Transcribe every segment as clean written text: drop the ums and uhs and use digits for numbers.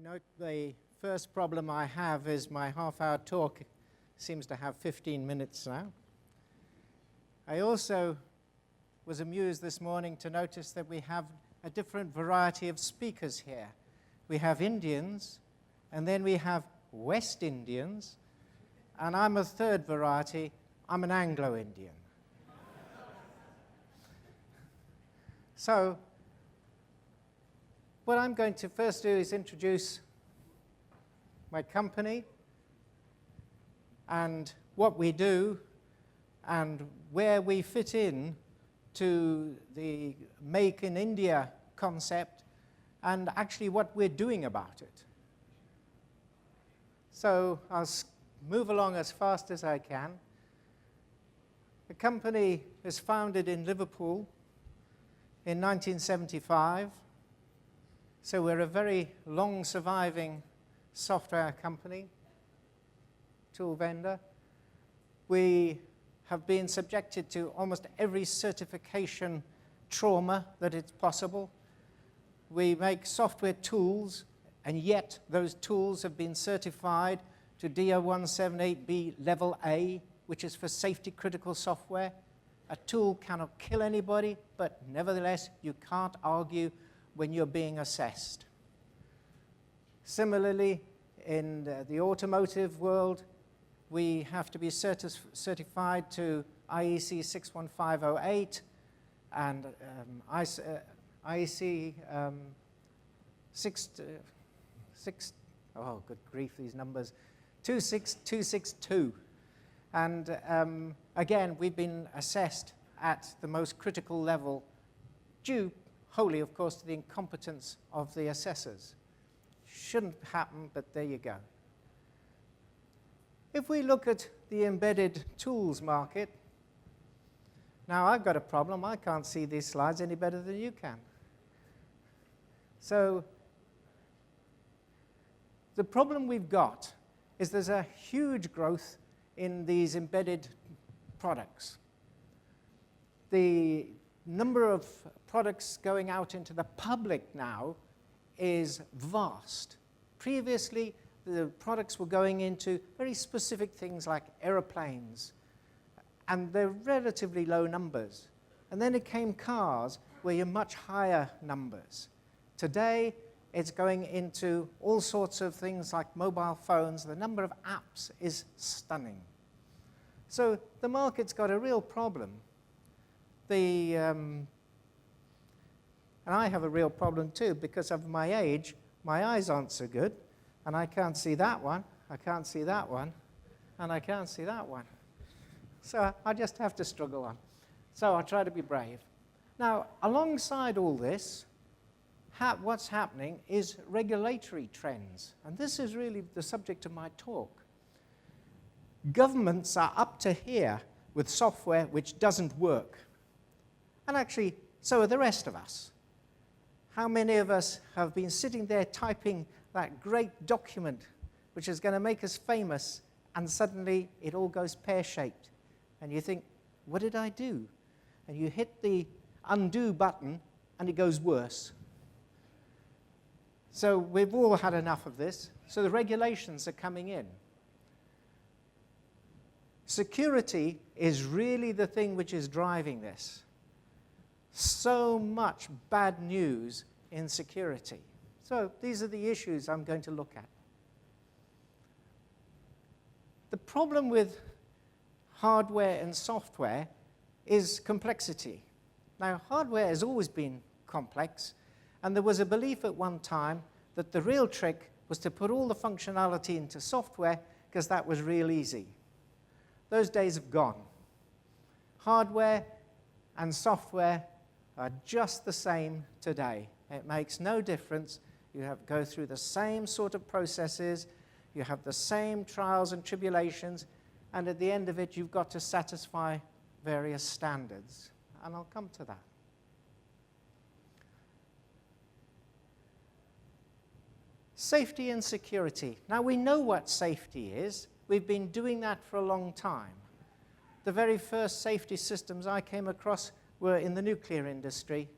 note the first problem I have is my half-hour talk seems to have 15 minutes now. I also was amused this morning to notice that we have a different variety of speakers here. We have Indians, and then we have West Indians, and I'm a third variety. I'm an Anglo-Indian. So what I'm going to first do is introduce my company and what we do and where we fit in to the Make in India concept and actually what we're doing about it. So I'll move along as fast as I can. The company was founded in Liverpool in 1975. So we're a very long-surviving software company, tool vendor. We have been subjected to almost every certification trauma that it's possible. We make software tools, and yet those tools have been certified to DO178B Level A, which is for safety-critical software. A tool cannot kill anybody, but nevertheless, you can't argue when you're being assessed. Similarly, in the automotive world, we have to be certified to IEC 61508 and IEC oh, good grief, these numbers, 26262. And again, we've been assessed at the most critical level due wholly, of course, to the incompetence of the assessors. Shouldn't happen, but there you go. If we look at the embedded tools market, now I've got a problem. I can't see these slides any better than you can. So the problem we've got is there's a huge growth in these embedded products. The number of products going out into the public now is vast. Previously, the products were going into very specific things like aeroplanes, and they're relatively low numbers. And then it came cars, where you're much higher numbers. Today, it's going into all sorts of things like mobile phones. The number of apps is stunning. So the market's got a real problem. And I have a real problem too, because of my age. My eyes aren't so good, and I can't see that one, I can't see that one, and I can't see that one. So I just have to struggle on. So I'll try to be brave. Now, alongside all this, what's happening is regulatory trends, and this is really the subject of my talk. Governments are up to here with software which doesn't work. And actually, so are the rest of us. How many of us have been sitting there typing that great document which is going to make us famous, and suddenly it all goes pear-shaped? And you think, what did I do? And you hit the undo button, and it goes worse. So we've all had enough of this. So the regulations are coming in. Security is really the thing which is driving this. So much bad news in security. So these are the issues I'm going to look at. The problem with hardware and software is complexity. Now, hardware has always been complex, and there was a belief at one time that the real trick was to put all the functionality into software because that was real easy. Those days have gone. Hardware and software are just the same today. It makes no difference. You have to go through the same sort of processes. You have the same trials and tribulations. And at the end of it, you've got to satisfy various standards. And I'll come to that. Safety and security. Now, we know what safety is. We've been doing that for a long time. The very first safety systems I came across were in the nuclear industry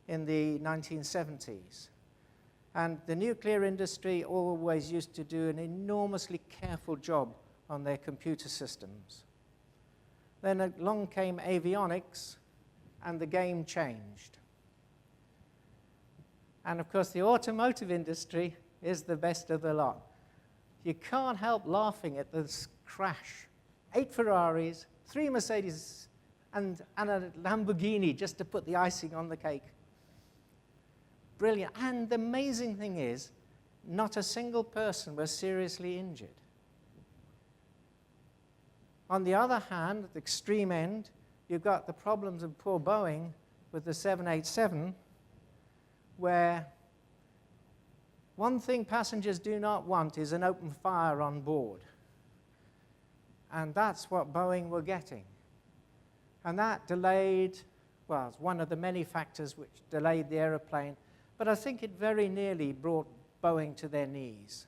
in the 1970s. And the nuclear industry always used to do an enormously careful job on their computer systems. Then along came avionics, and the game changed. And of course, the automotive industry is the best of the lot. You can't help laughing at this crash. 8 Ferraris, 3 Mercedes, and a Lamborghini just to put the icing on the cake. Brilliant. And the amazing thing is, not a single person was seriously injured. On the other hand, at the extreme end, you've got the problems of poor Boeing with the 787, where one thing passengers do not want is an open fire on board. And that's what Boeing were getting. And that delayed, well, it's one of the many factors which delayed the aeroplane, but I think it very nearly brought Boeing to their knees.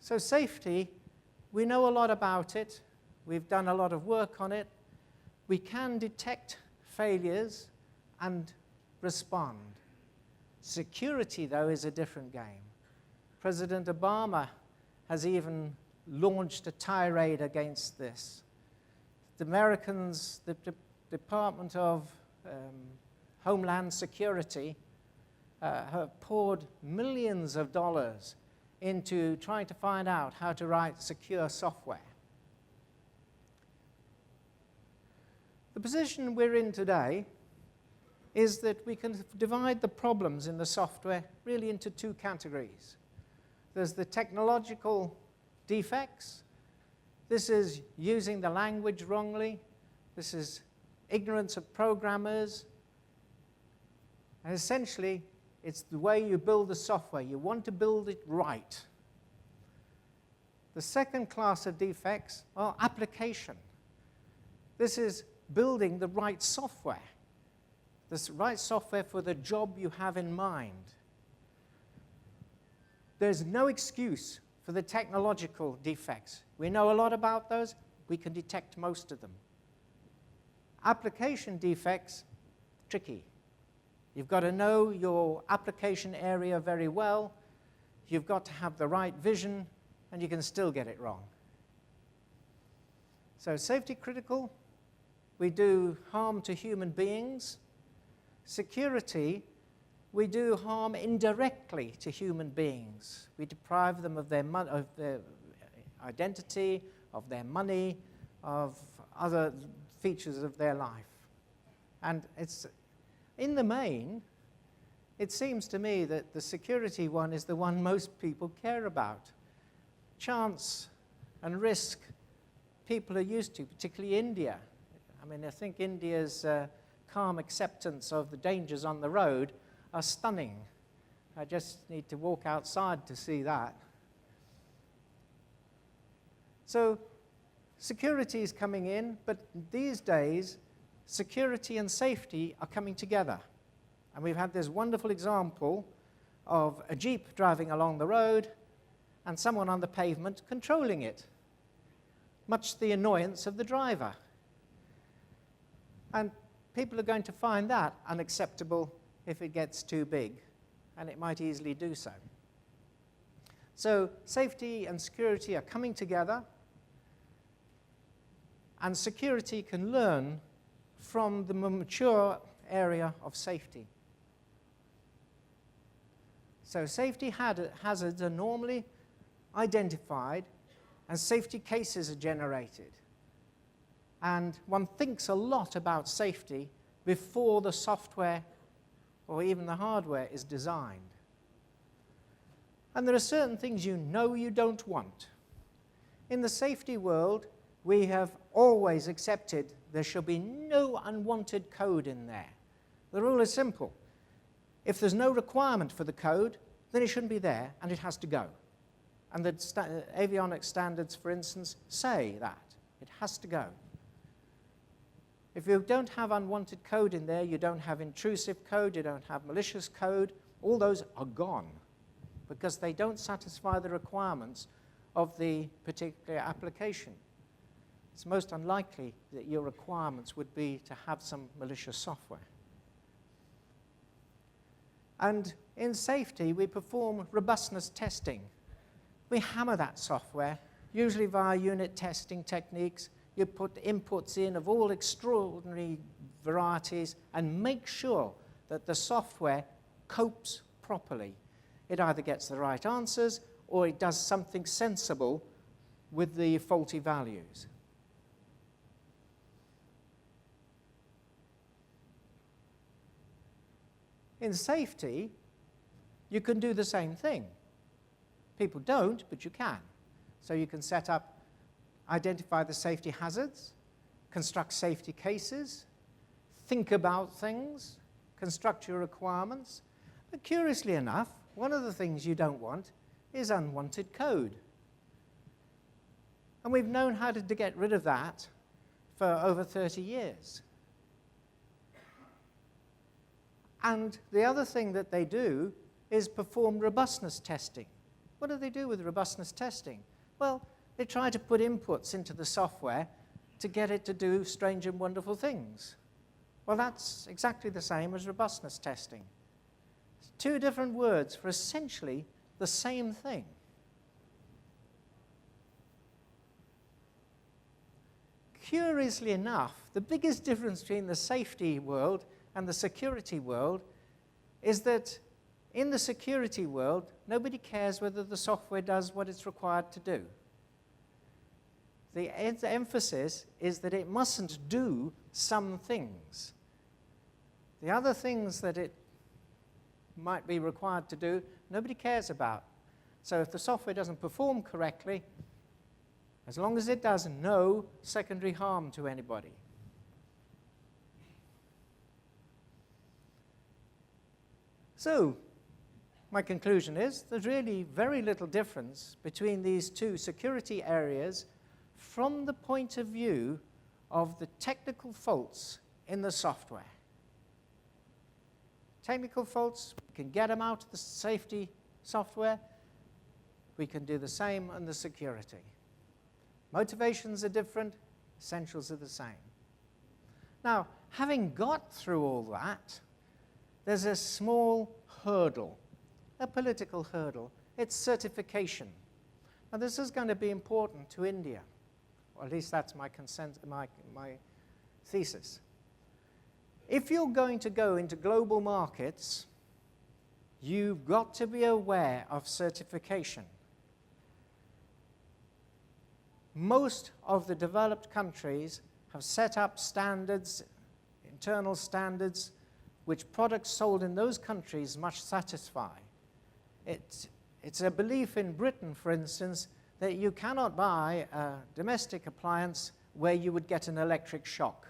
So safety, we know a lot about it. We've done a lot of work on it. We can detect failures and respond. Security, though, is a different game. President Obama has even launched a tirade against this. The Americans, the Department of Homeland Security, have poured millions of dollars into trying to find out how to write secure software. The position we're in today is that we can divide the problems in the software really into 2 categories. There's the technological defects. This is using the language wrongly. This is ignorance of programmers. And essentially, it's the way you build the software. You want to build it right. The second class of defects are application. This is building the right software. The right software for the job you have in mind. There's no excuse for the technological defects. We know a lot about those. We can detect most of them. Application defects, tricky. You've got to know your application area very well. You've got to have the right vision, and you can still get it wrong. So safety critical, we do harm to human beings. Security, we do harm indirectly to human beings. We deprive them of their identity, of their money, of other features of their life. And it's, in the main, it seems to me that the security one is the one most people care about. Chance and risk, people are used to, particularly India. I mean, I think India's calm acceptance of the dangers on the road are stunning. I just need to walk outside to see that. So security is coming in, but these days, security and safety are coming together. And we've had this wonderful example of a Jeep driving along the road and someone on the pavement controlling it, much to the annoyance of the driver. And people are going to find that unacceptable if it gets too big, and it might easily do so. So safety and security are coming together, and security can learn from the mature area of safety. So safety hazards are normally identified, and safety cases are generated. And one thinks a lot about safety before the software or even the hardware is designed. And there are certain things you know you don't want. In the safety world, we have always accepted there shall be no unwanted code in there. The rule is simple. If there's no requirement for the code, then it shouldn't be there, and it has to go. And the avionics standards, for instance, say that. It has to go. If you don't have unwanted code in there, you don't have intrusive code, you don't have malicious code, all those are gone because they don't satisfy the requirements of the particular application. It's most unlikely that your requirements would be to have some malicious software. And in safety, we perform robustness testing. We hammer that software, usually via unit testing techniques. You put inputs in of all extraordinary varieties and make sure that the software copes properly. It either gets the right answers or it does something sensible with the faulty values. In safety, you can do the same thing. People don't, but you can. So you can set up, identify the safety hazards, construct safety cases, think about things, construct your requirements. But curiously enough, one of the things you don't want is unwanted code. And we've known how to get rid of that for over 30 years. And the other thing that they do is perform robustness testing. What do they do with robustness testing? Well, they try to put inputs into the software to get it to do strange and wonderful things. Well, that's exactly the same as robustness testing. It's two different words for essentially the same thing. Curiously enough, the biggest difference between the safety world and the security world is that in the security world, nobody cares whether the software does what it's required to do. The emphasis is that it mustn't do some things. The other things that it might be required to do, nobody cares about. So if the software doesn't perform correctly, as long as it does no secondary harm to anybody. So, my conclusion is there's really very little difference between these two security areas from the point of view of the technical faults in the software. Technical faults, we can get them out of the safety software. We can do the same on the security. Motivations are different, essentials are the same. Now, having got through all that, there's a small hurdle, a political hurdle. It's certification. Now, this is going to be important to India, or at least that's my thesis. If you're going to go into global markets, you've got to be aware of certification. Most of the developed countries have set up standards, internal standards, which products sold in those countries must satisfy. It's a belief in Britain, for instance, that you cannot buy a domestic appliance where you would get an electric shock,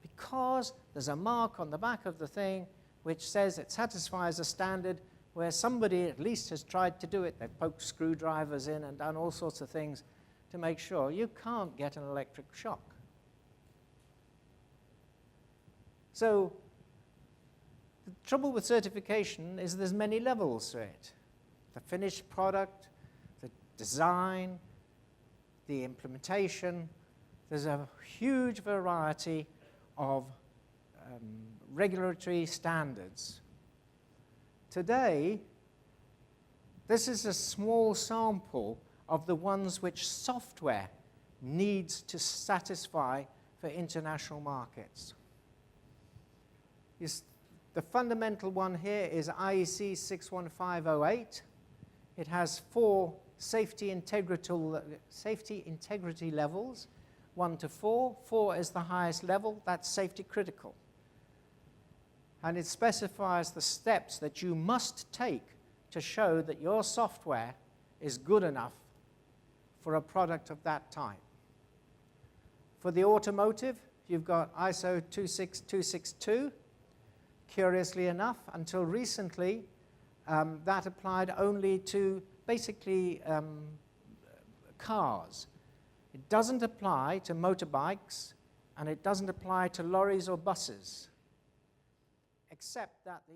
because there's a mark on the back of the thing which says it satisfies a standard where somebody at least has tried to do it. They've poked screwdrivers in and done all sorts of things to make sure you can't get an electric shock. So the trouble with certification is there's many levels to it. The finished product, the design, the implementation. There's a huge variety of regulatory standards. Today, this is a small sample of the ones which software needs to satisfy for international markets. The fundamental one here is IEC 61508. It has 4 safety integrity levels, 1 to 4. 4 is the highest level. That's safety critical. And it specifies the steps that you must take to show that your software is good enough for a product of that type. For the automotive, you've got ISO 26262. Curiously enough, until recently, that applied only to basically cars. It doesn't apply to motorbikes, and it doesn't apply to lorries or buses, except that the